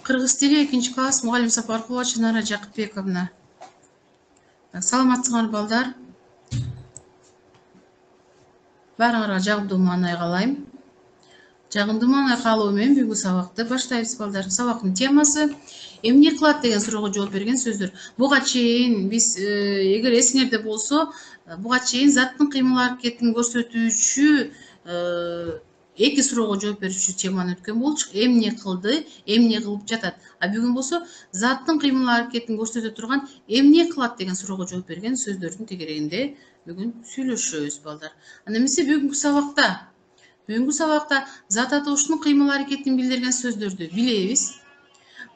Кыргыз тили 2-класс мугалим Сапаркулова Чынара Жакыпбековна. Саламатсыңар балдар. Баарыңарга жагымдуу маанай каалайм. Жагымдуу маанай каалоо менен бүгүнкү сабакты баштайбыз балдар. Сабактын темасы эмне кылат деген суроого жооп берген сөздөр. Буга чейин биз эгер эсиңерде болсо, буга чейин заттын кыймыл аракетин көрсөтүүчү эки суроого жооп берүүчү теманы өткөн болчук. Эмне кылды, эмне кылып жатат. А бүгүн болсо заттын кыймыл аракетин көрсөтө турган эмне кылат деген суроого жооп берген сөздөрдүн тегерегинде бүгүн сүйлөшөбүз балдар. Анда эмесе бүгүнкү сабакта зат атоошунун кыймыл аракетин билдирген сөздөрдү билебиз.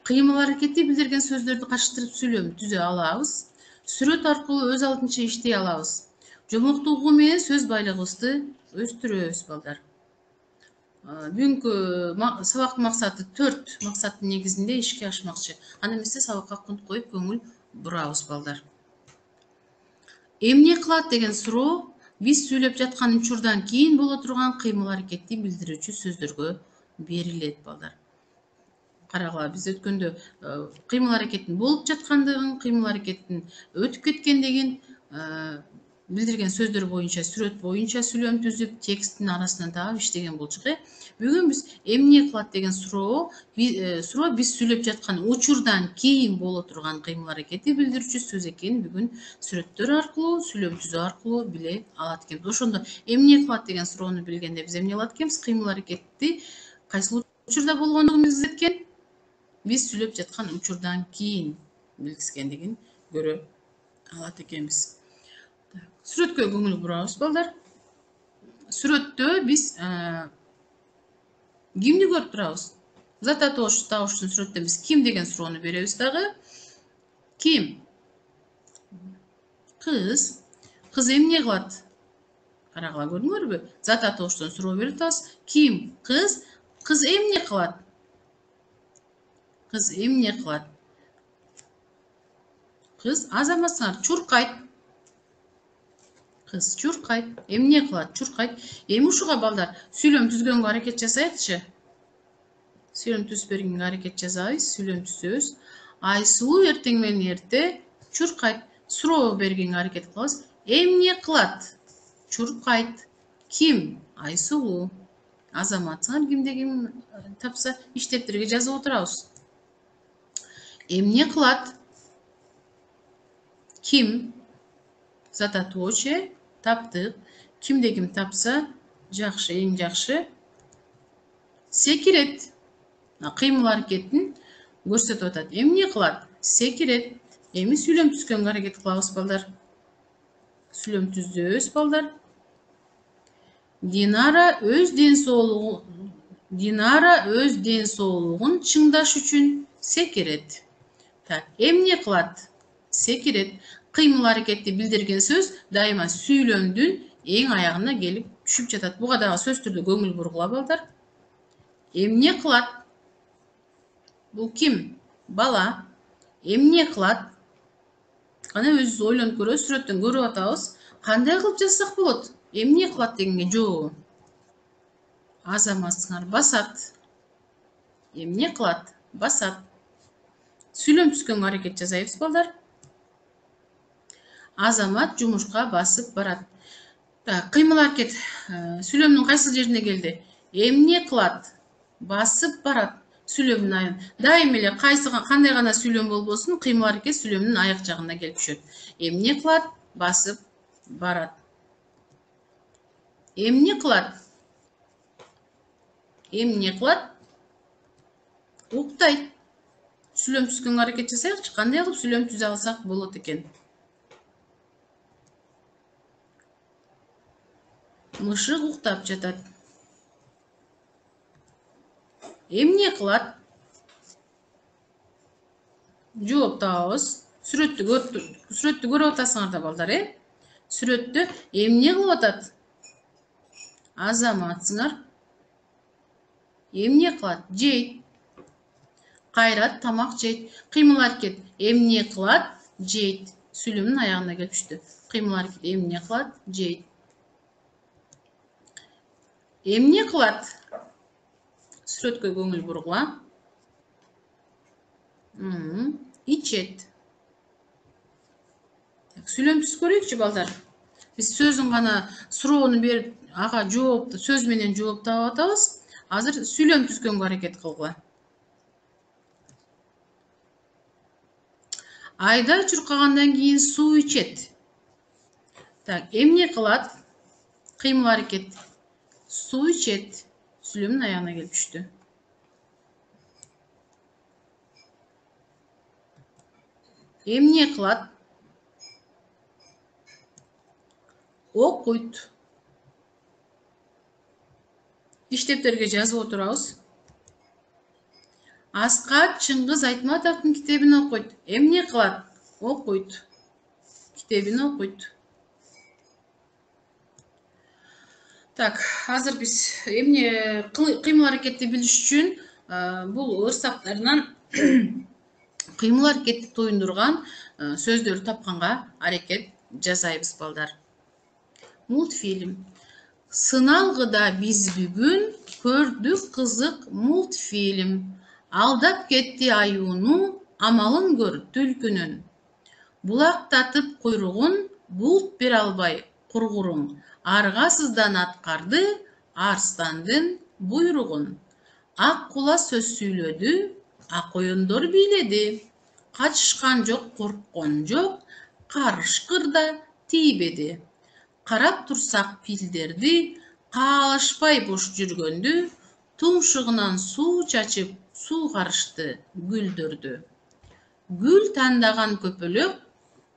Кыймыл аракетти билдирген сөздөрдү каштырып сүйлөм түзө алабыз. Сүрөт аркылуу өз алдынча иштей алабыз. Жомоктуу угуу менен сөз байлыгыбызды өстүрөбүз балдар. Бүгүнкү сабактын максаты 4 максаттын негизинде ишке ашмакчы. Анда эмесе сабакка кунт коюп көңүл бурабыз балдар. Эмне кылат деген суроо биз сүйлөп жаткан учурдан кийин боло турган кыймыл аракетти билдирүүчү сөздөргө берилет балдар. Карагыла, биз өткөндө кыймыл аракеттин болуп жаткандыгын, кыймыл аракеттин өтүп кеткендигин билдирген сөздөр боюнча, сүрөт боюнча сүйлөм түзүп, тексттин арасынан таап иштеген болчук. Бүгүн биз эмне кылат деген суроо биз сүйлөп жаткан учурдан кийин боло турган кыймыл аракетти билдирүүчү сөз экенин бүгүн сүрөттөр аркылуу, сүйлөм түзүү аркылуу биле алат экенбиз. Ошондо эмне кылат деген суроону билгенде биз эмне кылат экенбиз? Кыймыл аракетти кайсыл учурда болгондугун билгизет экен. Биз сүйлөп жаткан учурдан кийин билгизгендигин көрө алат экенбиз. Сүрөткө көңүл бурабыз балдар. Сүрөттө биз кимди көрүп турабыз? Зат атоошун сүрөттө биз ким деген суроону беребиз дагы. Ким? Кыз. Кыз эмне кылат? Карагыла, көрдүңөрбү? Зат атоошунан суроо берип атабыз. Ким? Кыз. Кыз эмне кылат? Кыз эмне кылат? Кыз азаматсыңар чуркайт. Кыз чуркайт. Эмне кылат? Чуркайт. Эми ушуга балдар сүйлөм түзгөнгө аракет жасайлычы. Сүйлөм түзүп бергенге аракет жасайбыз. Сүйлөм түзөбүз. Айсулуу эртең менен эрте чуркайт. Суроо бергенге аракет кылабыз. Эмне кылат? Чуркайт. Ким? Айсулуу. Азаматсыңар кимде ким тапса иштептерге жазып отурабыз. Эмне кылат? Ким? Зат атоочу таптык. Кимде ким тапса жакшы, эң жакшы. Секирет. Кыймыл аракеттин көрсөтүп атат. Эмне кылат? Секирет. Эми сүйлөм түзгөнгө аракет кылабыз балдар. Сүйлөм түзөбүз балдар. Динара өз ден соолугун чыңдаш үчүн секирет. Эмне кылат? Секирет. Кыймыл аракетти билдирген сөз дайыма сүйлөмдүн эң аягына келип түшүп жатат. Буга дагы сөз түрдө көңүл бургула балдар. Эмне кылат? Бул ким? Бала. Эмне кылат? Кана өзүбүз ойлонуп көрөбүз, сүрөттөн көрүп атабыз. Кандай кылып жазсак болот? Эмне кылат дегенге жообу? Азаматсыңар басат. Эмне кылат? Басат. Сүйлөм түзгөнгө аракет жасайбыз балдар. Азамат жумушка басып барат. Кыймыл аракет сүйлөмдүн кайсы жерине келди? Эмне кылат? Басып барат. Сүйлөмдүн айын. Дайым эле кандай гана сүйлөм болбосун, кыймыл аракет сүйлөмдүн аяк жагына келип түшөт. Эмне кылат? Басып барат. Эмне кылат? Эмне кылат? Уктайт. Сүйлөм түзгөнгө аракет жасайыкчы. Кандай кылып сүйлөм түзө алсак болот экен? Мышык уктап жатат. Эмне кылат? Жооп табабыз. Сүрөттү көрүп атасыңар да балдар, Сүрөттө эмне кылып атат? Азаматсыңар эмне кылат? Жейт. Кайрат, тамак жейт. Кыймыл аракет эмне кылат? Жейт. Сүйлөмдүн аягына келип түштү. Кыймыл аракет эмне кылат? Жейт. Эмне кылат? Сүрөткө көңүл бургула. içet. Сүйлөм түз көрейікші балдар. Біз сөзün ғана сұрауын беріп, аға жоопты, сөз менен жооп таап атабыз. Азыр сүйлөм түзгөнгө аракет кылгыла. Айда чуркагандан кийин суу ичет. Так, эмне кылат? Кыймыл аракет. Суу ичет. Сүйлөмдүн аягына келип түштү. Эмне кылат? Окуйт. Иштептерге жазып отурабыз. Аскат Чыңгыз Айтматовдун китебин окуйт. Эмне кылат? Окуйт. Китебин окуйт. Так, азыр биз эмне кыймыл аракетти билиш үчүн бул ырсактарынан кыймыл аракетти туюндурган сөздөрдү тапканга аракет жасайбыз балдар. Мультфильм. Сыналгыда биз бүгүн көрдүк кызык мультфильм. Алдап кетти аюуну, амалын көр түлкүнүн. Булактатып куйругун, булт бере албай кургуруң. Аргасыздан аткарды арстандын буйругун. Ак кула сөз сүйлөдү, ак оюндар бийледи. Качышкан жок, корккон жок, карышкыр да тийбеди. Карап турсак пилдерди, каалашпай бош жүргөндү, тумшугунан суу чачып, суу карышты гүлдөрдү. Гүл тандаган көпөлөк,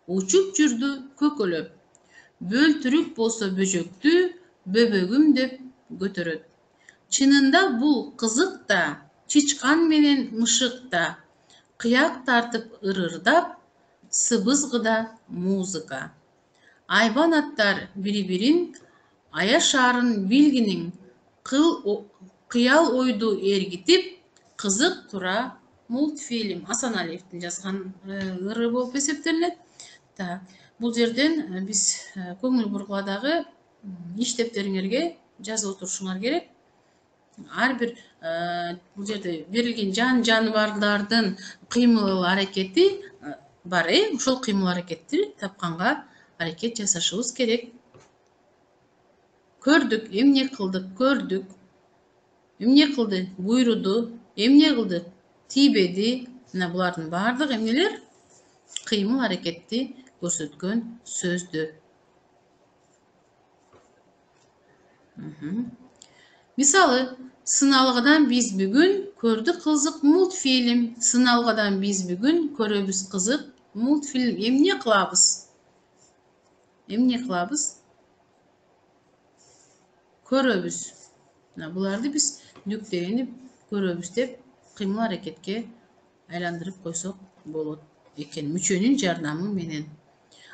учуп жүрдү көкөлөп. Бөлтүрүк болсо бөжөктү, бөбөгүм деп көтөрөт. Чынында бул кызык да, чычкан менен мышык да. Кыяк тартып ырырдап, сыбызгыда музыка. Айбан аттар бири-бирин аяшаарын билгиниң, кыял ойду эргитип, кызык тура мультфильм. Асаналиевдин жазган ыры болуп эсептелинет. Бул жерден биз көңүл бургуладагы иштептериңерге жазып отурушуңар керек. Ар бир бул жерде берилген жаныбарлардын кыймыл аракети бар, ошол кыймыл аракетти тапканга аракет жасашыбыз керек. Көрдүк, эмне кылдык? Көрдүк. Эмне кылды? Буйруду. Эмне кылды? Тийбеди. Мына булардын баардыгы эмнелер? Кыймыл аракетти көрсөткөн сөздү. Мисалы, сыналгыдан биз бүгүн көрдүк кызык мультфильм. Сыналгыдан биз бүгүн көрөбүз кызык мультфильм. Эмне кылабыз? Эмне кылабыз? Көрөбүз. Буларды биз нүктени көрөбүз деп кыймыл аракетке айландырып койсок болот экен, мүчөнүн жардамы менен.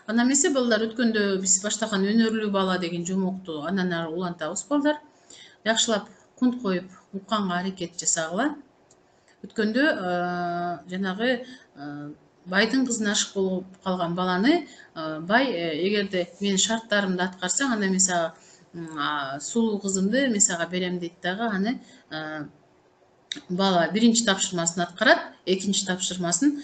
Анда эмесе балдар, өткөндө биз баштаган өнөрлүү бала деген жомокту андан ары улантабыз балдар. Жакшылап кунт коюп укканга аракет жасагыла. Өткөндө жанагы байдын кызына ашык болуп калган баланы бай эгерде менин шарттарымды аткарсаң, анда мен сага сулуу кызымды мен сага берем дейт дагы, аны бала биринчи тапшырмасын аткарат, экинчи тапшырмасын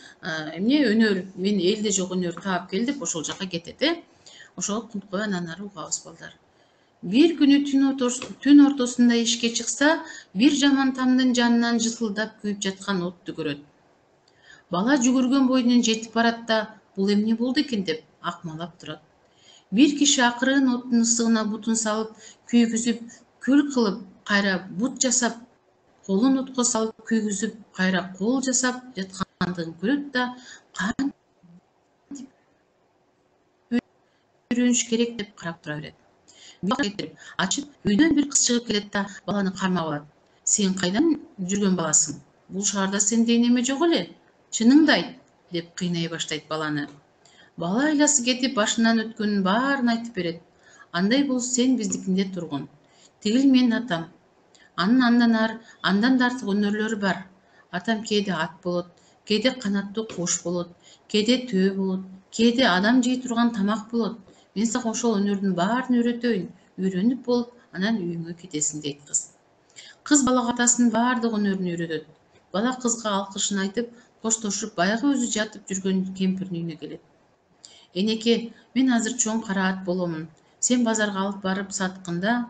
эмне өнөр, мен элде жок өнөр таап кел деп ошол жака кетет. Ошого кунт коюп андан ары угабыз балдар. Bir günü tün ortasında işe çıksa, bir жаман тамдын жанынан жысылдап күйүп жаткан отту көрөт. Бала жүгүргөн бойунан жетип барат да, бул эмне болду экен деп акмалап турат. Bir киши акырын оттун ысыгына бутун салып, күйгүзүп, күл кылып, кайра бут жасап, колун отко салып, күйгүзүп, кайра кол жасап жаткандыгын көрөт да, кантип үйрөнүш керек деп карап тура берет. Ачып, үйдөн бир кыз чыгып келет да, баланы кармап алат. Сен кайдан жүргөн баласың? Бул шаарда сенде неме жок эле? Чыныңды айт, деп кыйнай баштайт баланы. Бала айласы кетип, башынан өткөнүн баарын айтып берет. Андай болсо сен биздикинде тургун. Тигил менин атам. Андан да артык өнөрлөрү бар. Атам кээде ат болот, кээде канаттуу куш болот, кээде төө болот, кээде адам жей турган тамак болот. Мен сага ошол өнөрдүн баарын үйрөтөйүн. Үйрөнүп болуп, анан үйүңө кетесиң дейт кыз. Кыз балага атасынын баардык өнөрүн үйрөтөт. Бала кызга алкышын айтып, коштошуп баягы өзү жатып жүргөн кемпирдин үйүнө келет. Энеке, мен азыр чоң кара ат боломун. Сен базарга алып барып саткында,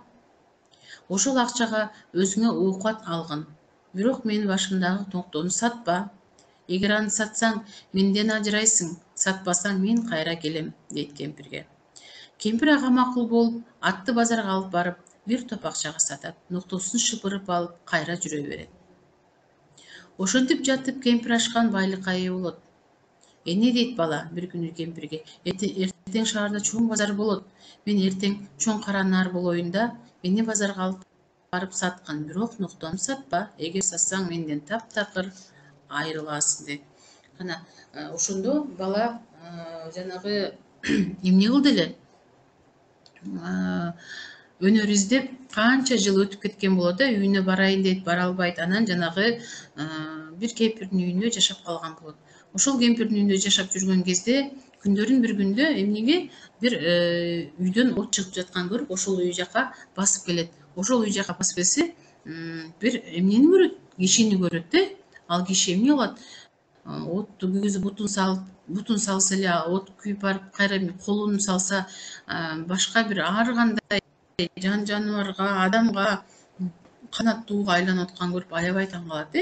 ошол акчага өзүңө оокат алгын. Бирок менин башымдагы тоңтону сатпа. Эгер аны сатсаң, менден ажырайсың. Сатпасаң, мен кайра келем, дейт кемпирге. Кемпир ага макул болуп, атты базарга алып барып, бир топ акчага сатат. Ноктосун шыпырып алып, кайра жүрө берет. Ошентип жатып кемпир ашкан байлыкка ээ болот. Эне, дейт бала бир күнү кемпирге, эртең шаарда чоң базар болот. Мен эртең чоң кара нар болоюн да, мени базарга алып барып саткын. Бирок ноктону сатпа. Эгер сатсаң, менден таптакыр айрыласың, дейт. Кана ошондо бала жанагы эмне кылды эле? Өнөр издеп канча жыл өтүп кеткен болот, үйүнө барайын дейт, бара албайт. Анан жанагы бир кемпирдин үйүндө жашап калган болот. Ошол кемпирдин үйүндө жашап жүргөн кезде күндөрдүн бир күндө эмнеге бир үйдөн от чыгып жатканын көрүп, ошол үй жака басып келет. Ошол үй жака басып келсе, бир эмнени көрөт? Кишини көрөт да. Ал киши эмне кылат? Отту күйгүзүп бутун салса эле от күйүп барып, кайра колун салса, башка бир ар кандай жан жаныбарга, адамга канаттууга айланып атканын көрүп аябай таң калат.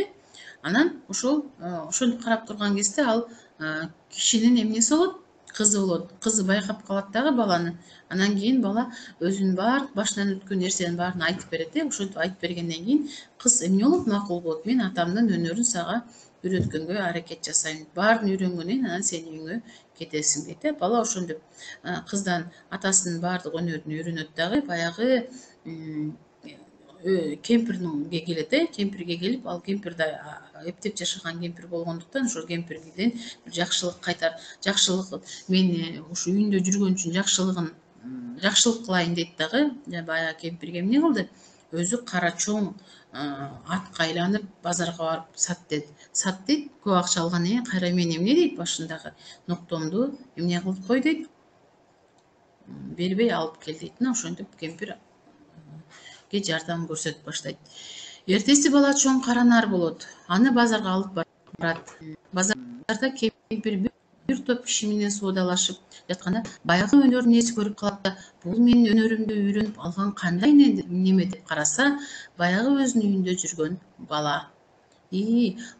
Анан ошентип карап турган кезде ал кишинин эмнеси болот? Кызы болот. Кызы байкап калат дагы баланы. Анан кийин бала өзүнүн баардык башынан өткөн нерсенин баарын айтып берет. Ошентип айтып бергенден кийин кыз эмне болот? Макул болот. Мен атамдын өнөрүн сага үйрөткөнгө аракет жасайм. Баарын үйрөнгөндөн анан сен үйүңө кетесиң, дейт. Бала ошентип кыздан атасынын баардык өнөрүн үйрөнөт дагы баягы кемпирге келет. Кемпирге келип, ал кемпир да эптеп жашаган кемпир болгондуктан ошол кемпирден бир жакшылык кайтар. Жакшылык мени ушу үйүндө жүргөн үчүн жакшылык кылайын дейт дагы. Баягы кемпирге эмне кылды? Өзү кара чоң атка айланып базарга барып сат дейт. Көп акча алгандан кийин кайра мен эмне дейт? Башындагы ноктомду эмне кылып кой дейт? Бербей алып кел дейт. Ошентип кемпирге жардам көрсөтүп баштайт. Эртеси бала чоң кара нар болот. Аны базарга алып барат. Базарда кемпир бир топ киши менен соодалашып жатканда баягы өнөрүн эси көрүп калат да, бул менин өнөрүмдү үйрөнүп алган кандай неме деп караса, баягы өзүнүн үйүндө жүргөн бала.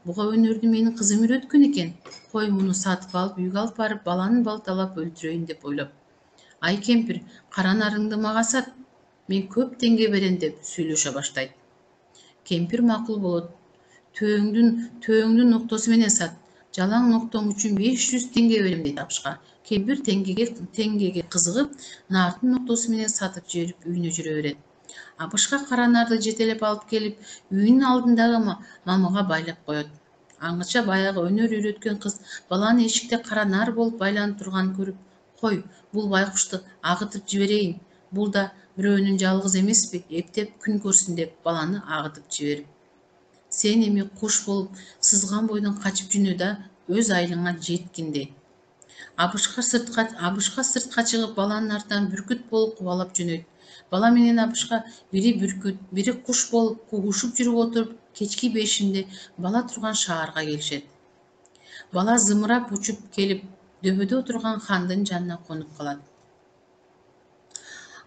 Буга өнөрдү менин кызым үйрөткөн экен. Кой, муну сатып алып, үйгө алып барып, баланы балталап өлтүрөйүн деп ойлоп. Ай кемпир, кара нарыңды мага сат, мен көп теңге берем деп сүйлөшө баштайт. Кемпир макул болот. Төөңдүн ноктосу менен сат. Жалаң ноктоң үчүн 500 теңге берем, дейт абышка. Кемпир теңгеге кызыгып, нардын ноктосу менен сатып жиберип үйүнө жүрө берет. Абышка кара нарды жетелеп алып келип, үйүнүн алдындагы мамыга байлап коет. Аңгыча баягы өнөр үйрөткөн кыз баланы эшикте кара нар болуп байланып турганын көрүп, кой, бул байкушту агытып жиберейин. Бул да бирөөнүн жалгыз эмеспи, эптеп күн көрсүн деп баланы агытып жиберип. Сен эми куш болуп сызган бойдон качып жөнө да өз айылыңа жеткин, дейт. Абышка сыртка чыгып баланын артынан бүркүт болуп кубалап жөнөйт. Бала менен абышка бири бүркүт, бири куш болуп кугушуп жүрүп отуруп, кечки бешинде бала турган шаарга келишет. Бала зымырап учуп келип, дөбөдө отурган хандын жанына конуп калат.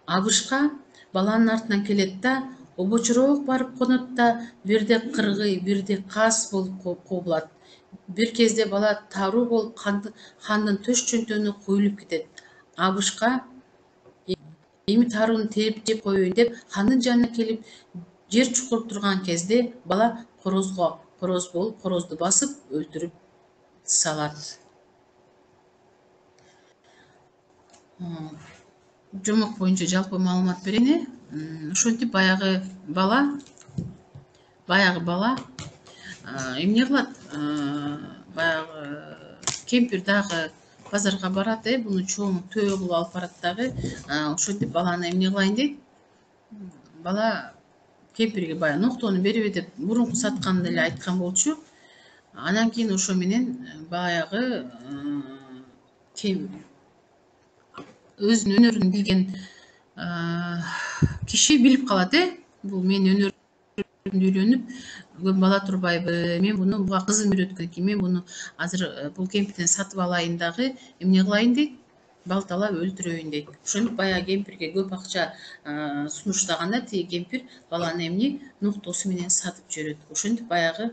Абышка баланын артынан келет да, обочуроок барып конот да, бирде кыргый, бирде каас болуп кубулат. Бир кезде бала таруу болуп хандын төш чөнтөгүнө куюлуп кетет. Абышка эми тарууну терип жеп коеюн деп хандын жанына келип жер чукуруп турган кезде бала короз болуп корозду басып өлтүрүп салат. Жомок боюнча жалпы маалымат берейин. Ошентип баягы бала эмне кылат? Баягы кемпир дагы базарга барат, буну чоң төө кылып алып барат дагы. Ошентип баланы эмне кылайын дейт? Бала кемпирге баягы ноктону бербе деп мурунку сатканда эле айткан болчу. Анан кийин ошо менен баягы өзүнүн өнөрүн билген киши билип калат. Бул менин өнөрүмдү үйрөнүп, көп бала турбайбы, мен буга кызым үйрөткөн экен, мен буну азыр бул кемпирден сатып алайын дагы эмне кылайын дейт, балталап өлтүрөйүн дейт. Ошентип баягы кемпирге көп акча сунуштаганда тиги кемпир баланы эмне нуктосу менен сатып жиберет. Ошентип баягы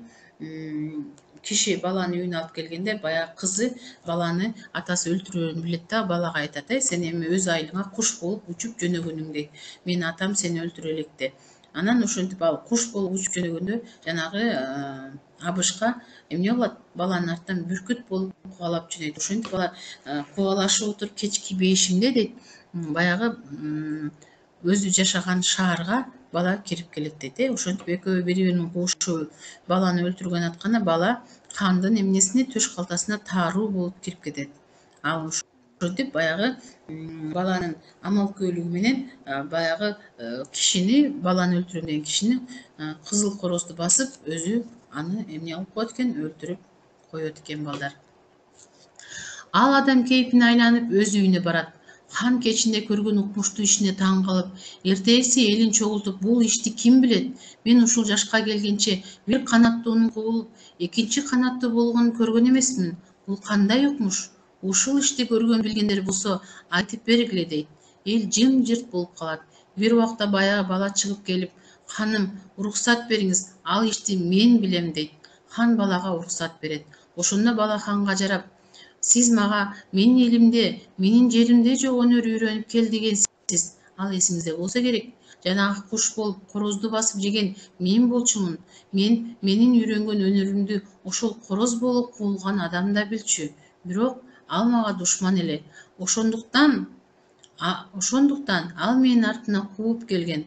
киши баланы үйүнө алып келгенде баягы кызы баланы атасы өлтүрөөрүн билет да, балага айтат: сен эми өз айылыңа куш болуп учуп жөнөгөнүң дейт. Менин атам сени өлтүрө электе. Анан ошентип ал куш болуп учуп жөнөгөндө жанагы абышка эмне кылат? Баланын артынан бүркүт болуп кубалап жөнөйт. Ошентип алар кубалашып отуруп кечки бешинде дейт, баягы өзү жашаган шаарга бала кирип келет дейт. Ошентип экөө бири бирин куушуп баланы өлтүргөнү атканда бала хандын эмнесине, төш калтасына тааруу болуп кирип кетет. Ал ошентип баягы баланын амалкөйлүгү менен баягы кишини, баланы өлтүрөм деген кишини кызыл корозду басып, өзү аны эмне кылып коет экен, өлтүрүп коет экен балдар. Ал адам кейпине айланып өз үйүнө барат. Хан кечинде көргөн укмуштуу ишине таң калып, эртеси элин чогултуп: бул ишти ким билет? Мен ушул жашка келгенче бир канаттууну куулуп, экинчи канаттуу болгонун көргөн эмесмин. Бул кандай укмуш? Ушул ишти көргөн билгендер болсо айтып бергиле дейт. Эл жым-жырт болуп калат. Бир убакта баягы бала чыгып келип: ханым, уруксат бериңиз, ал ишти мен билем дейт. Хан балага уруксат берет. Ошондо бала ханга жарап: сиз мага менин элимде, менин жеримде жок өнөр үйрөнүп кел дегенсиз. Ал эсиңизде болсо керек. Жанагы куш болуп корозду басып жеген мен болчумун. Менин үйрөнгөн өнөрүмдү ошол короз болуп куулган адам да билчү. Бирок ал мага душман эле. Ошондуктан ал менин артымдан кууп келген.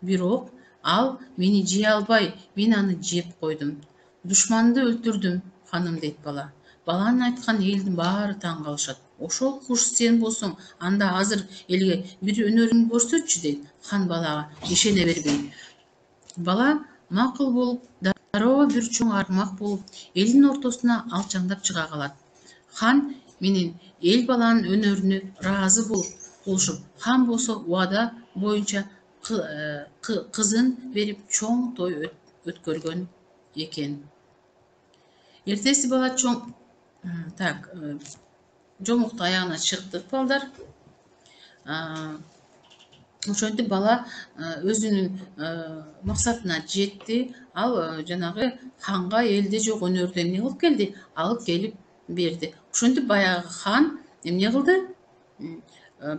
Бирок ал мени жей албай, мен аны жеп койдум. Душманды өлтүрдүм, ханым, дейт бала. Баланын айткан элдин баары таң калышат. Ошол куш сен болсоң, анда азыр элге бир өнөрүңдү көрсөтчү, дейт. Хан балага ишене бербей. Бала макул болуп, дароо бир чоң аргымак болуп, элдин ортосуна алчаңдап чыга калат. Хан менен эл баланын өнөрүнө ыраазы болушуп, хан болсо убада боюнча кызын берип чоң той өткөргөн экен. Эртеси бала жомукту аягына чыктык балдар. Ошентип бала өзүнүн максатына жетти. Ал жанагы ханга элде жок өнөрдү эмне кылып келди? Алып келип берди. Ошентип баягы хан эмне кылды?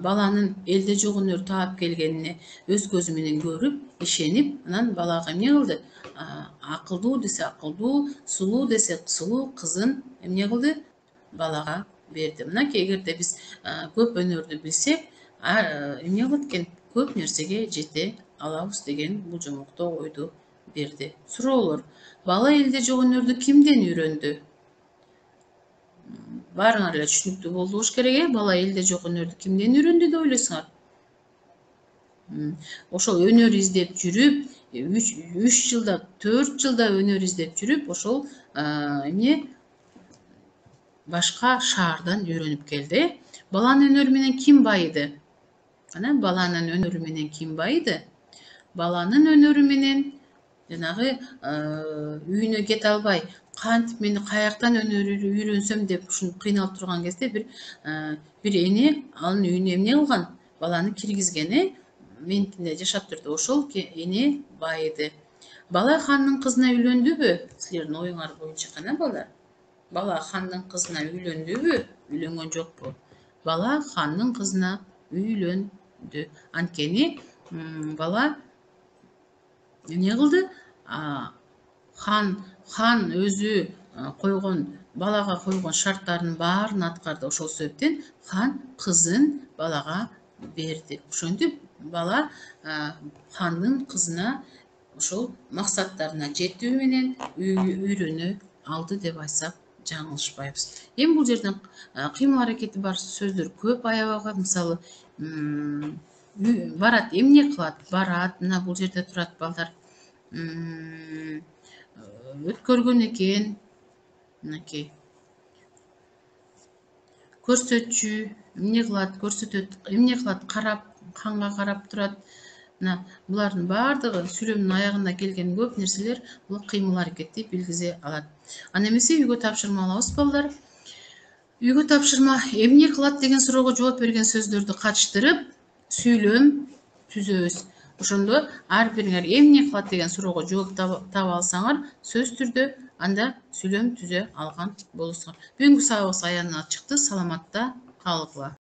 Баланын элде жок өнөр таап келгенине өз көзү менен көрүп, ишенип, анан балага эмне кылды? Акылдуу десе акылдуу, сулуу десе сулуу кызын эмне кылды? Балага берди. Мынакей, эгерде биз көп өнөрдү билсек, эмне кылат экен? Көп нерсеге жете алабыз деген бул жомокто ойду берди. Суроолор: бала элде жок өнөрдү кимден үйрөндү? Баарыңар эле түшүнүктүү болду болуш керек, бала элде жок өнөрдү кимден үйрөндү деп ойлойсуңар? Ошол өнөр издеп жүрүп, 3 жылда, 4 жылда өнөр издеп жүрүп, ошол эмне башка шаардан үйрөнүп келди. Баланын өнөрү менен ким байыды? Анан баланын өнөрү менен ким байыды? Баланын өнөрү менен жанагы үйүнө кете албай, кантип мен каяктан өнөр үйрөнсөм деп ушинтип кыйналып турган кезде бир эне анын үйүнө эмне кылган? Баланы киргизген, ментинде жашап турду. Ошол эне байыды. Бала хандын кызына үйлөндүбү? Силердин оюңар боюнча кана балдар? Бала хандын кызына үйлөндүбү? Үйлөнгөн жокпу? Бала хандын кызына үйлөндү. Анткени бала эмне кылды? Хан өзү койгон, балага койгон шарттардын баарын аткарды. Ошол себептен хан кызын балага берди. Ошентип бала хандын кызына ошол максаттарына жетүү менен үйрөнө алды деп айтсак жаңылышпайбыз. Эми бул жерден кыймыл аракети бар сөздөр көп, аябагай. Мисалы, барат, эмне кылат? Барат, мына бул жерде турат балдар. Өткөргөн экен. Мынакей. Көрсөтчү, эмне кылат? Көрсөтөт. Эмне кылат? Карап, ханга карап турат. мына булардын баардыгы сүйлөмдүн аягында келген көп нерселер бул кыймыл аракетти билгизе алат. Анда эмесе үйгө тапшырма алабыз балдар. Үйгө тапшырма эмне кылат деген суроого жооп берген сөздөрдү катыштырып сүйлөм түзөбүз. Ошондо ар бириңер эмне кылат деген суроого жооп таба алсаңар, сөз түрдө анда сүйлөм түзө алган болосуңар. Бүгүнкү сабагыбыз аягына чыкты. Саламатта калгыла.